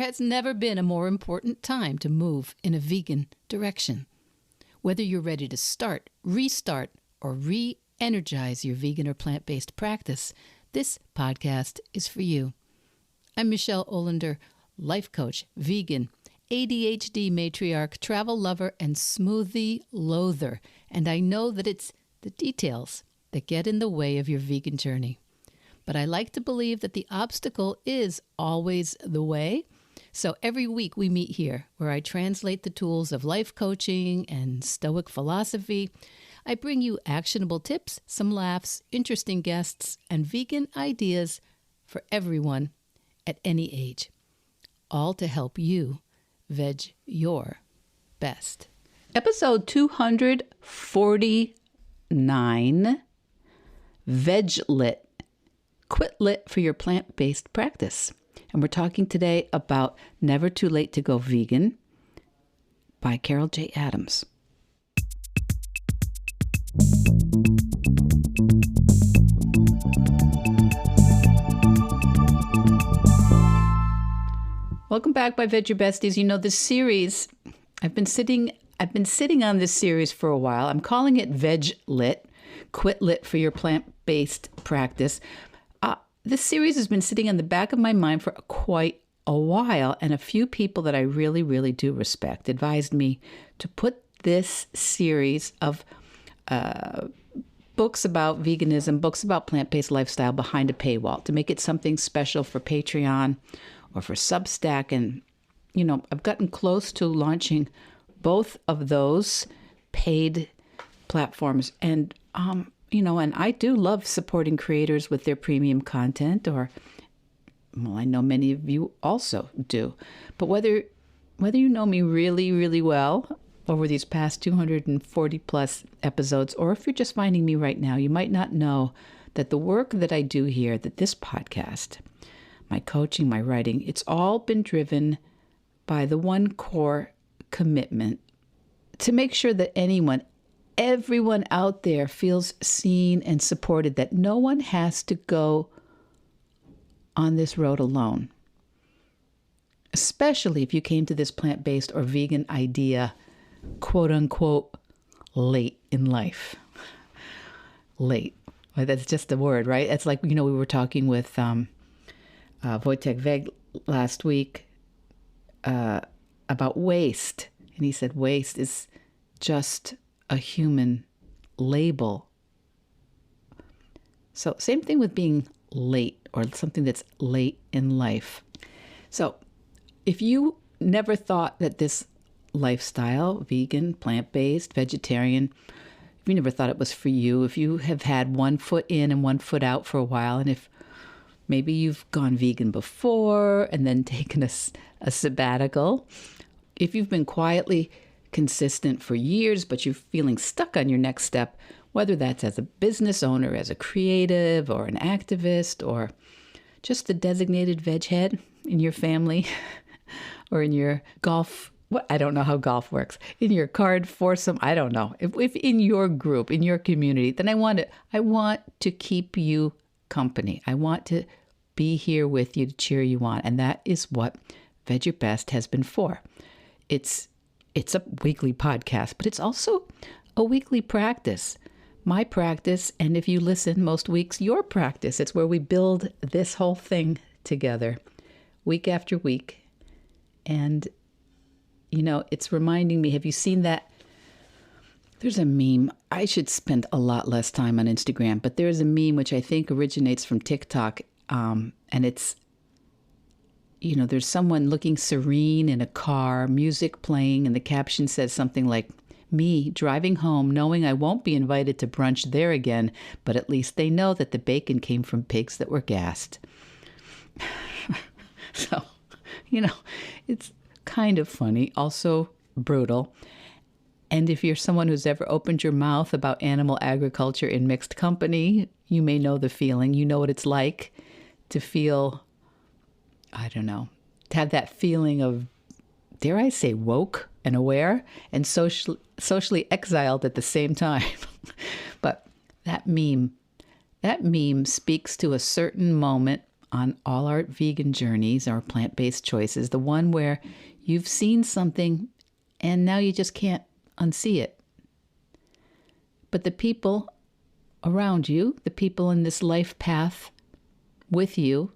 has never been a more important time to move in a vegan direction. Whether you're ready to start, restart, or re-energize your vegan or plant-based practice, this podcast is for you. I'm Michele Olander, life coach, vegan, ADHD matriarch, travel lover, and smoothie loather. And I know that it's the details that get in the way of your vegan journey. But I like to believe that the obstacle is always the way. So every week we meet here where I translate the tools of life coaching and Stoic philosophy. I bring you actionable tips, some laughs, interesting guests, and vegan ideas for everyone at any age. All to help you veg your best. Episode 249, Vedge Lit. Quit lit for your plant-based practice. And we're talking today about Never Too Late to Go Vegan by Carol J. Adams. Welcome back, my Veg Your Besties. You know, this series, I've been sitting on this series for a while. I'm calling it Vedge Lit, Quit Lit for your plant-based practice. This series has been sitting in the back of my mind for quite a while, and a few people that I really, really do respect advised me to put this series of books about veganism, books about plant-based lifestyle behind a paywall, to make it something special for Patreon or for Substack. And, you know, I've gotten close to launching both of those paid platforms. And, and I do love supporting creators with their premium content, I know many of you also do. But whether you know me really, really well over these past 240 plus episodes, or if you're just finding me right now, you might not know that the work that I do here, that this podcast, my coaching, my writing, it's all been driven by the one core commitment to make sure that everyone out there feels seen and supported, that no one has to go on this road alone. Especially if you came to this plant-based or vegan idea, quote unquote, late in life. Late. Well, that's just a word, right? It's like, we were talking with Wojtek Veg last week about waste. And he said waste is just a human label. So same thing with being late, or something that's late in life. So if you never thought that this lifestyle, vegan, plant-based, vegetarian, if you never thought it was for you, if you have had one foot in and one foot out for a while, and if maybe you've gone vegan before and then taken a sabbatical, if you've been quietly consistent for years, but you're feeling stuck on your next step, whether that's as a business owner, as a creative, or an activist, or just the designated veg head in your family, or in your golf, I don't know how golf works, in your card foursome, I don't know. If in your group, in your community, then I want to keep you company. I want to be here with you to cheer you on. And that is what Veg Your Best has been for. It's a weekly podcast, but it's also a weekly practice. My practice, and if you listen most weeks, your practice. It's where we build this whole thing together week after week. And, it's reminding me, have you seen that? There's a meme. I should spend a lot less time on Instagram, but there's a meme which I think originates from TikTok. And it's, there's someone looking serene in a car, music playing, and the caption says something like, "Me driving home knowing I won't be invited to brunch there again, but at least they know that the bacon came from pigs that were gassed." So, it's kind of funny, also brutal. And if you're someone who's ever opened your mouth about animal agriculture in mixed company, you may know the feeling. You know what it's like to feel, to have that feeling of, dare I say, woke and aware and socially exiled at the same time. But that meme speaks to a certain moment on all our vegan journeys, our plant-based choices, the one where you've seen something and now you just can't unsee it. But the people around you, the people in this life path with you,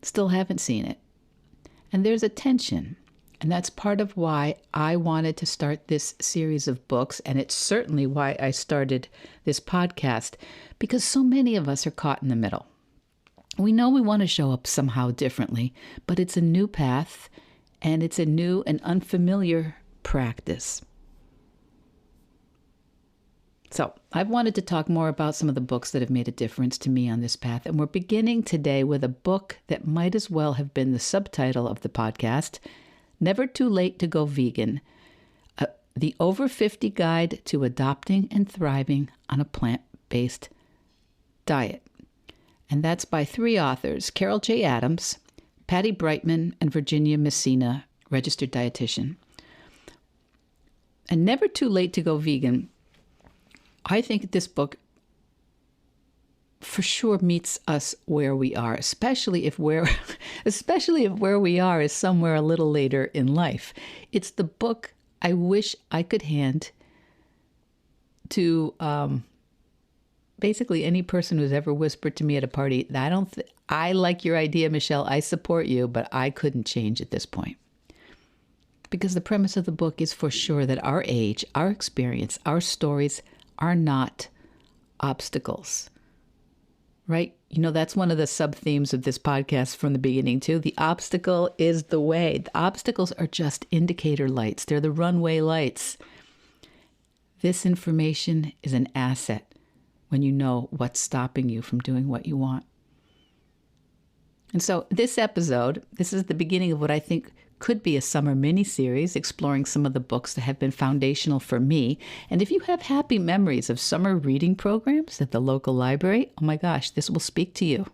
still haven't seen it. And there's a tension. And that's part of why I wanted to start this series of books. And it's certainly why I started this podcast, because so many of us are caught in the middle. We know we want to show up somehow differently, but it's a new path and it's a new and unfamiliar practice. So I've wanted to talk more about some of the books that have made a difference to me on this path. And we're beginning today with a book that might as well have been the subtitle of the podcast, Never Too Late to Go Vegan, the Over 50 Guide to Adopting and Thriving on a Plant-Based Diet. And that's by 3 authors, Carol J. Adams, Patti Breitman, and Virginia Messina, registered dietitian. And Never Too Late to Go Vegan, I think this book for sure meets us where we are, especially if where we are is somewhere a little later in life. It's the book I wish I could hand to basically any person who's ever whispered to me at a party, I like your idea, Michele, I support you, but I couldn't change at this point. Because the premise of the book is for sure that our age, our experience, our stories are not obstacles, right? You know, that's one of the sub-themes of this podcast from the beginning too. The obstacle is the way. The obstacles are just indicator lights. They're the runway lights. This information is an asset when you know what's stopping you from doing what you want. And so this episode, this is the beginning of what I think could be a summer mini-series exploring some of the books that have been foundational for me. And if you have happy memories of summer reading programs at the local library, oh my gosh, this will speak to you.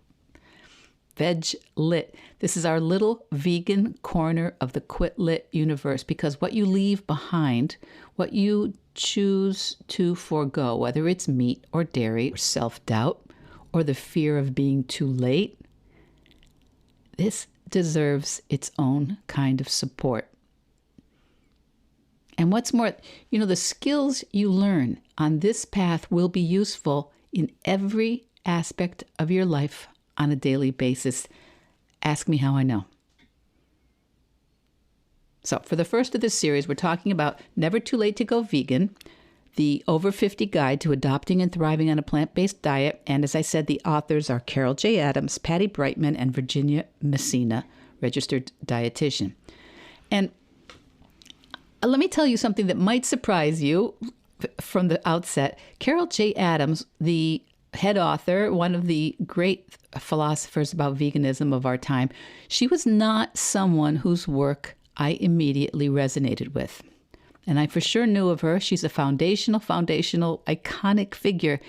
Vedge Lit. This is our little vegan corner of the Quit Lit universe, because what you leave behind, what you choose to forego, whether it's meat or dairy or self-doubt or the fear of being too late, this deserves its own kind of support. And what's more, you know, the skills you learn on this path will be useful in every aspect of your life on a daily basis. Ask me how I know. So for the first of this series, we're talking about Never Too Late to Go Vegan, the Over 50 Guide to Adopting and Thriving on a Plant-Based Diet. And as I said, the authors are Carol J. Adams, Patti Breitman, and Virginia Messina, registered dietitian. And let me tell you something that might surprise you from the outset. Carol J. Adams, the head author, one of the great philosophers about veganism of our time, she was not someone whose work I immediately resonated with. And I for sure knew of her. She's a foundational, iconic figure.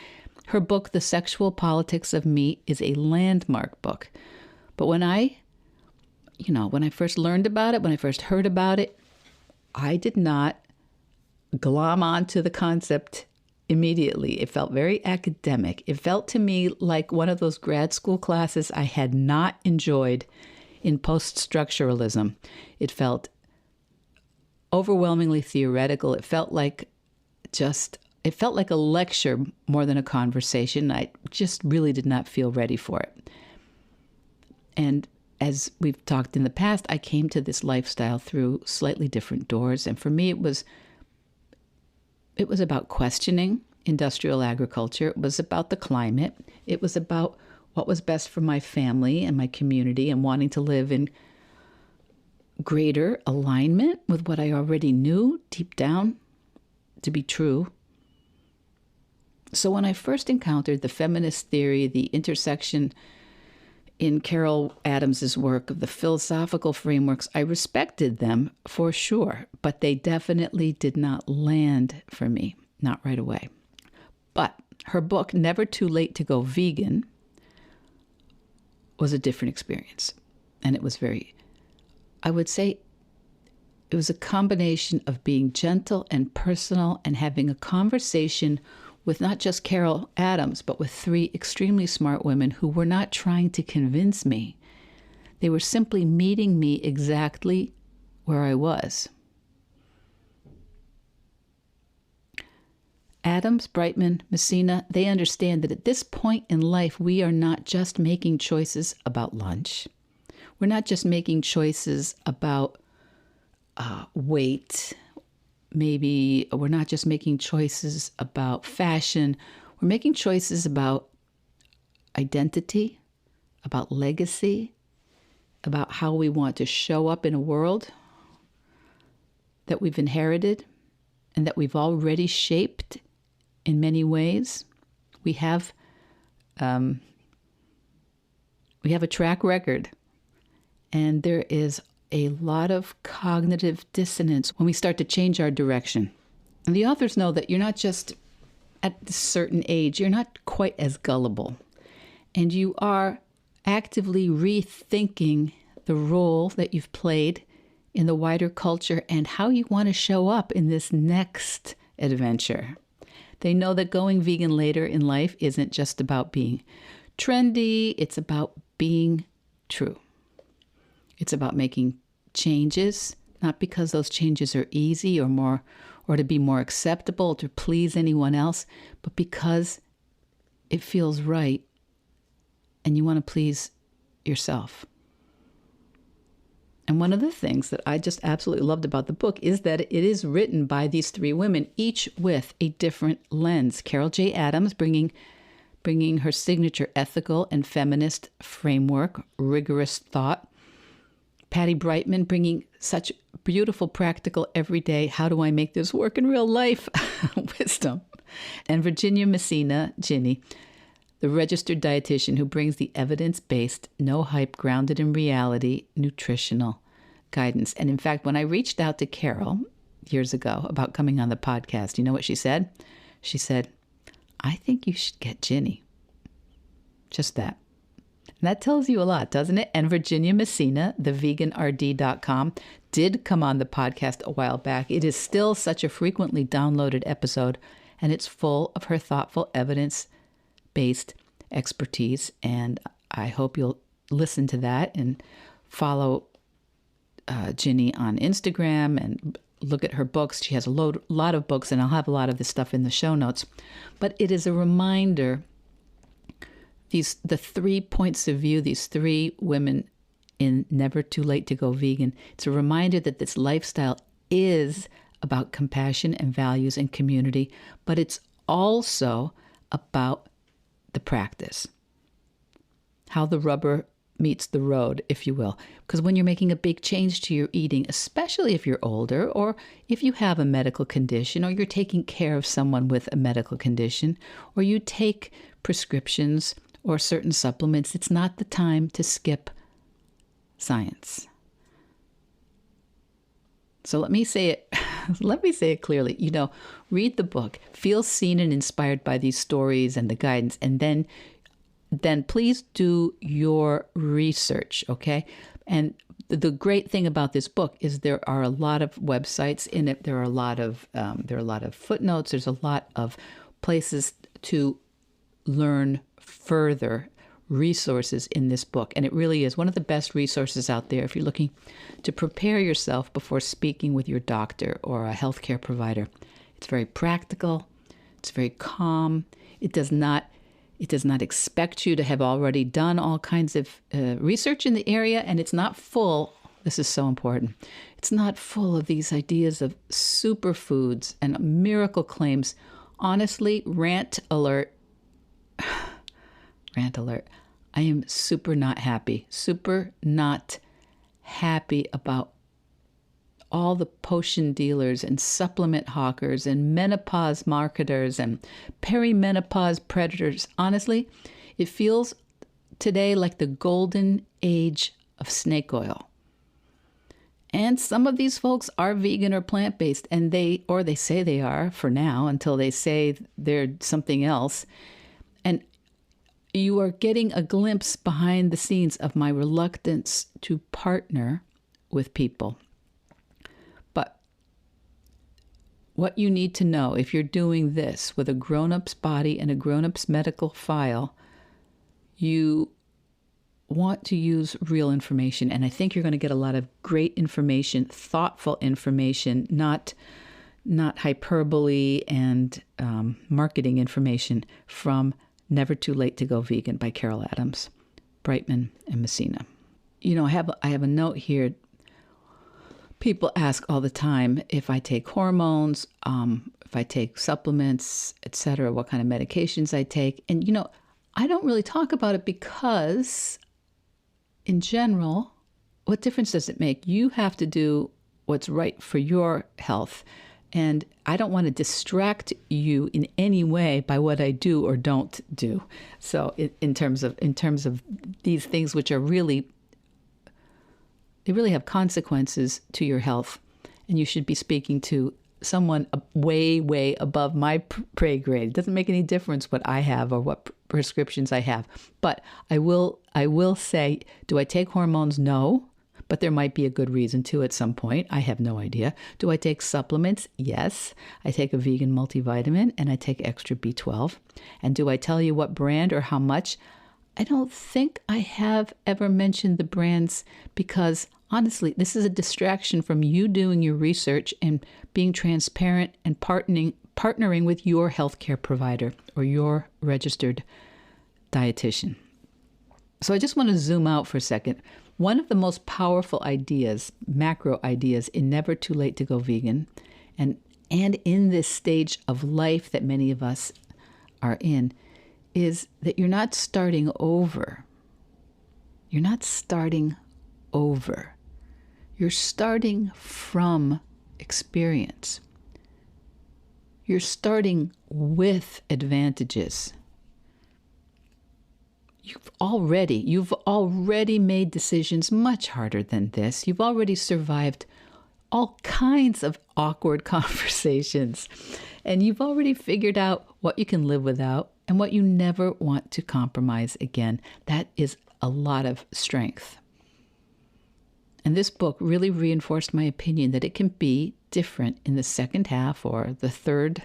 Her book, The Sexual Politics of Meat, is a landmark book. But when I first learned about it, when I first heard about it, I did not glom onto the concept immediately. It felt very academic. It felt to me like one of those grad school classes I had not enjoyed in post-structuralism. It felt overwhelmingly theoretical. It felt like a lecture more than a conversation. I just really did not feel ready for it. And as we've talked in the past, I came to this lifestyle through slightly different doors. And for me, it was about questioning industrial agriculture. It was about the climate. It was about what was best for my family and my community and wanting to live in greater alignment with what I already knew deep down to be true. So when I first encountered the feminist theory, the intersection in Carol Adams's work of the philosophical frameworks, I respected them for sure, but they definitely did not land for me, not right away. But her book, Never Too Late to Go Vegan, was a different experience. And it was I would say it was a combination of being gentle and personal and having a conversation with not just Carol Adams, but with 3 extremely smart women who were not trying to convince me. They were simply meeting me exactly where I was. Adams, Breitman, Messina, they understand that at this point in life, we are not just making choices about lunch. We're not just making choices about weight. Maybe we're not just making choices about fashion. We're making choices about identity, about legacy, about how we want to show up in a world that we've inherited and that we've already shaped in many ways. We have a track record, and there is a lot of cognitive dissonance when we start to change our direction. And the authors know that you're not just at a certain age, you're not quite as gullible, and you are actively rethinking the role that you've played in the wider culture and how you want to show up in this next adventure. They know that going vegan later in life isn't just about being trendy, it's about being true. It's about making changes, not because those changes are easy or to be more acceptable, to please anyone else, but because it feels right and you want to please yourself. And one of the things that I just absolutely loved about the book is that it is written by these three women, each with a different lens. Carol J. Adams bringing her signature ethical and feminist framework, rigorous thought. Patti Breitman bringing such beautiful, practical, everyday, how do I make this work in real life wisdom. And Virginia Messina, Ginny, the registered dietitian who brings the evidence-based, no hype, grounded in reality, nutritional guidance. And in fact, when I reached out to Carol years ago about coming on the podcast, you know what she said? She said, I think you should get Ginny. Just that. And that tells you a lot, doesn't it? And Virginia Messina, theveganrd.com, did come on the podcast a while back. It is still such a frequently downloaded episode, and it's full of her thoughtful evidence-based expertise. And I hope you'll listen to that and follow Ginny on Instagram and look at her books. She has a lot of books, and I'll have a lot of this stuff in the show notes. But it is a reminder, the 3 points of view, these 3 women in Never Too Late to Go Vegan, it's a reminder that this lifestyle is about compassion and values and community, but it's also about the practice, how the rubber meets the road, if you will. Because when you're making a big change to your eating, especially if you're older or if you have a medical condition or you're taking care of someone with a medical condition or you take prescriptions or certain supplements, it's not the time to skip science. So let me say it clearly. Read the book, feel seen and inspired by these stories and the guidance, and then please do your research, okay? And the great thing about this book is there are a lot of websites in it. There are a lot of footnotes. There's a lot of places to learn further, resources in this book. And it really is one of the best resources out there if you're looking to prepare yourself before speaking with your doctor or a healthcare provider. It's very practical. It's very calm. It does not expect you to have already done all kinds of research in the area, and it's not full. This is so important. It's not full of these ideas of superfoods and miracle claims. Honestly, rant alert. Rant alert. I am super not happy about all the potion dealers and supplement hawkers and menopause marketers and perimenopause predators. Honestly, it feels today like the golden age of snake oil. And some of these folks are vegan or plant-based, and they say they are for now until they say they're something else. And you are getting a glimpse behind the scenes of my reluctance to partner with people. But what you need to know, if you're doing this with a grown-up's body and a grown-up's medical file, you want to use real information. And I think you're going to get a lot of great information, thoughtful information, not hyperbole and marketing information from Never Too Late to Go Vegan by Carol Adams, Breitman, and Messina. You know, I have a note here. People ask all the time if I take hormones, if I take supplements, etc., what kind of medications I take. And, you know, I don't really talk about it because, in general, what difference does it make? You have to do what's right for your health. And I don't want to distract you in any way by what I do or don't do. So in terms of these things, which are really, they really have consequences to your health, and you should be speaking to someone way, way above my pay grade. It doesn't make any difference what I have or what prescriptions I have. But I will say, do I take hormones? No. But there might be a good reason to at some point. I have no idea. Do I take supplements? Yes. I take a vegan multivitamin and I take extra B12. And do I tell you what brand or how much? I don't think I have ever mentioned the brands because, honestly, this is a distraction from you doing your research and being transparent and partnering with your healthcare provider or your registered dietitian. So I just want to zoom out for a second. One of the most powerful ideas, macro ideas, in Never Too Late to Go Vegan, and in this stage of life that many of us are in, is that you're not starting over. You're not starting over. You're starting from experience. You're starting with advantages. You've already made decisions much harder than this. You've already survived all kinds of awkward conversations. And you've already figured out what you can live without and what you never want to compromise again. That is a lot of strength. And this book really reinforced my opinion that it can be different in the second half or the third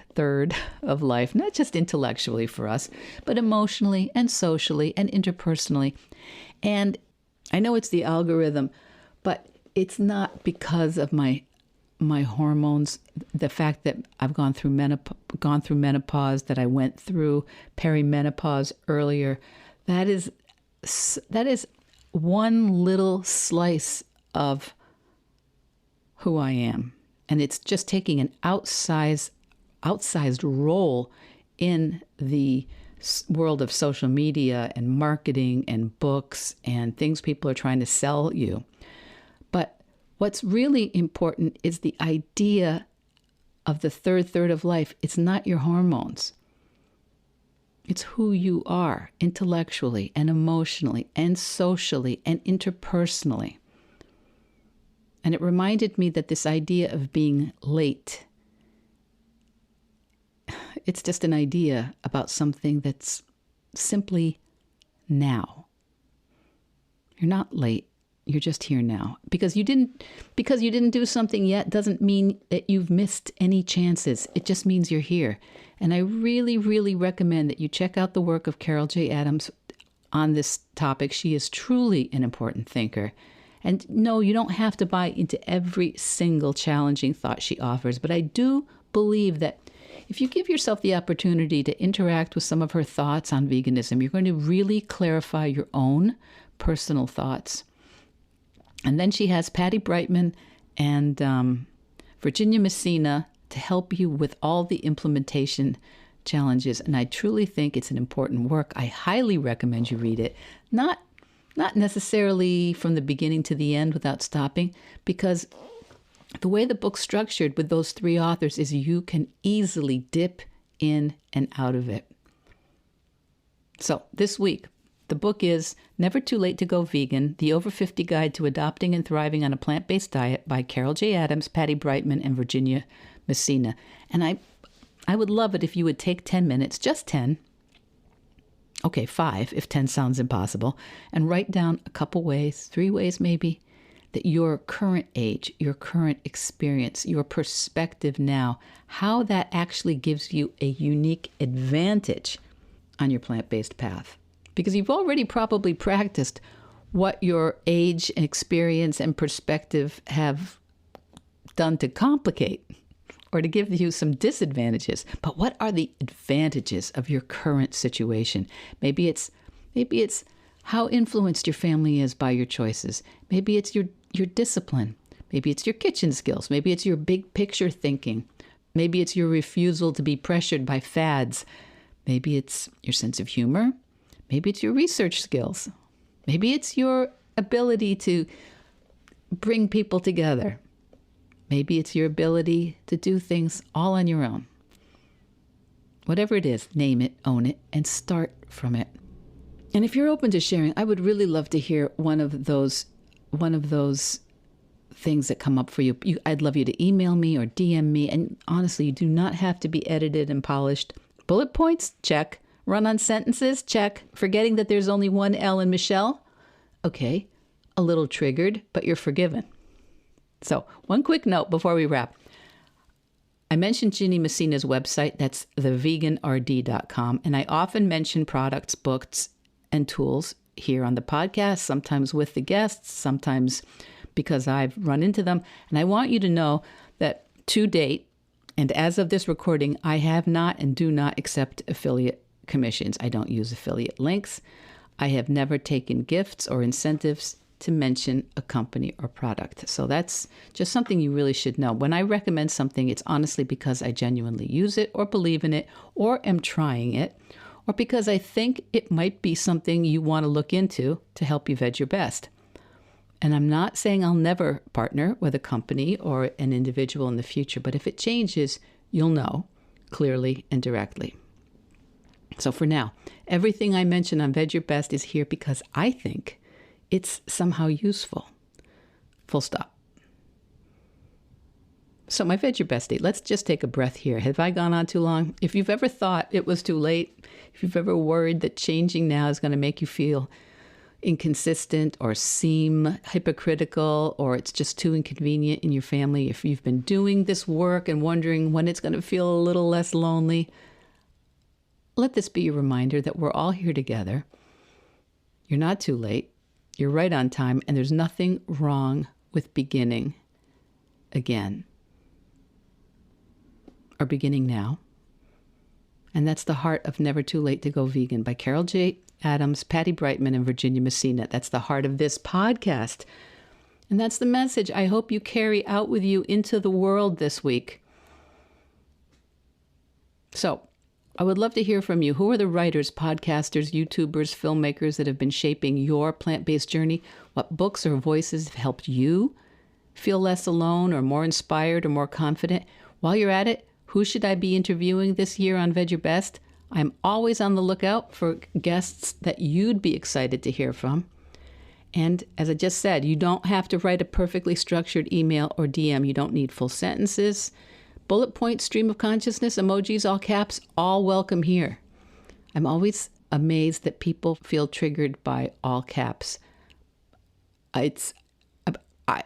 of life, not just intellectually for us, but emotionally and socially and interpersonally. And I know it's the algorithm, but it's not because of my hormones, the fact that I've gone through menopause, that I went through perimenopause earlier. That is one little slice of who I am. And it's just taking an outsized role in the world of social media and marketing and books and things people are trying to sell you. But what's really important is the idea of the third of life. It's not your hormones. It's who you are intellectually and emotionally and socially and interpersonally. And it reminded me that this idea of being late, it's just an idea about something that's simply now. You're not late. You're just here now. Because you didn't do something yet doesn't mean that you've missed any chances. It just means you're here. And I really, really recommend that you check out the work of Carol J. Adams on this topic. She is truly an important thinker. And no, you don't have to buy into every single challenging thought she offers, but I do believe that if you give yourself the opportunity to interact with some of her thoughts on veganism, you're going to really clarify your own personal thoughts. And then she has Patti Breitman and Virginia Messina to help you with all the implementation challenges. And I truly think it's an important work. I highly recommend you read it. Not necessarily from the beginning to the end without stopping, because the way the book's structured with those three authors is you can easily dip in and out of it. So this week, the book is Never Too Late to Go Vegan, The Over 50 Guide to Adopting and Thriving on a Plant-Based Diet by Carol J. Adams, Patti Breitman, and Virginia Messina. And I would love it if you would take 10 minutes, just 10, okay, 5, if 10 sounds impossible, and write down a couple ways, 3 ways maybe, that your current age, your current experience, your perspective now, how that actually gives you a unique advantage on your plant-based path. Because you've already probably practiced what your age and experience and perspective have done to complicate or to give you some disadvantages, but what are the advantages of your current situation? Maybe it's how influenced your family is by your choices. Maybe it's your discipline. Maybe it's your kitchen skills. Maybe it's your big picture thinking. Maybe it's your refusal to be pressured by fads. Maybe it's your sense of humor. Maybe it's your research skills. Maybe it's your ability to bring people together. Maybe it's your ability to do things all on your own. Whatever it is, name it, own it, and start from it. And if you're open to sharing, I would really love to hear one of those things that come up for you. I'd love you to email me or DM me. And honestly, you do not have to be edited and polished. Bullet points? Check. Run-on sentences? Check. Forgetting that there's only one L in Michele? Okay. A little triggered, but you're forgiven. So, one quick note before we wrap. I mentioned Virginia Messina's website. That's theveganrd.com. And I often mention products, books, and tools here on the podcast, sometimes with the guests, sometimes because I've run into them. And I want you to know that to date, and as of this recording, I have not and do not accept affiliate commissions. I don't use affiliate links. I have never taken gifts or incentives to mention a company or product. So that's just something you really should know. When I recommend something, it's honestly because I genuinely use it or believe in it or am trying it, or because I think it might be something you want to look into to help you veg your best. And I'm not saying I'll never partner with a company or an individual in the future, but if it changes, you'll know clearly and directly. So for now, everything I mention on Veg Your Best is here because I think it's somehow useful. Full stop. So my Veg Your Best date, let's just take a breath here. Have I gone on too long? If you've ever thought it was too late, if you've ever worried that changing now is going to make you feel inconsistent or seem hypocritical, or it's just too inconvenient in your family, if you've been doing this work and wondering when it's going to feel a little less lonely, let this be a reminder that we're all here together. You're not too late. You're right on time, and there's nothing wrong with beginning again or beginning now. And that's the heart of Never Too Late to Go Vegan by Carol J. Adams, Patti Breitman, and Virginia Messina. That's the heart of this podcast. And that's the message I hope you carry out with you into the world this week. So, I would love to hear from you. Who are the writers, podcasters, YouTubers, filmmakers that have been shaping your plant-based journey? What books or voices have helped you feel less alone or more inspired or more confident? While you're at it, who should I be interviewing this year on Veg Your Best? I'm always on the lookout for guests that you'd be excited to hear from. And as I just said, you don't have to write a perfectly structured email or DM. You don't need full sentences. Bullet point, stream of consciousness, emojis, all caps, all welcome here. I'm always amazed that people feel triggered by all caps.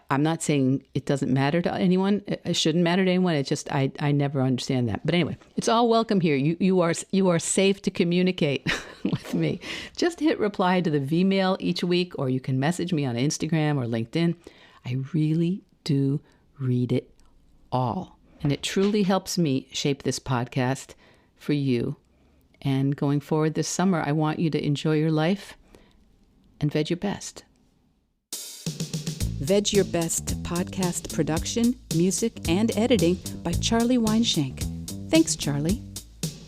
I'm not saying it doesn't matter to anyone. It shouldn't matter to anyone. It's just I never understand that. But anyway, it's all welcome here. You are safe to communicate with me. Just hit reply to the Vmail each week, or you can message me on Instagram or LinkedIn. I really do read it all. And it truly helps me shape this podcast for you. And going forward this summer, I want you to enjoy your life and veg your best. Veg Your Best podcast production, music, and editing by Charlie Weinshank. Thanks, Charlie.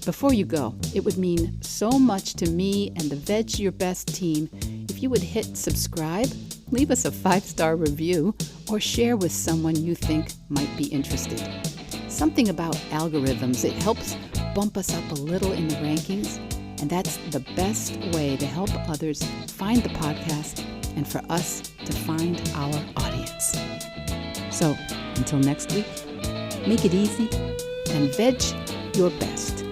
Before you go, it would mean so much to me and the Veg Your Best team if you would hit subscribe, leave us a 5-star review, or share with someone you think might be interested. Something about algorithms, it helps bump us up a little in the rankings, and that's the best way to help others find the podcast and for us to find our audience. So, until next week, make it easy and veg your best.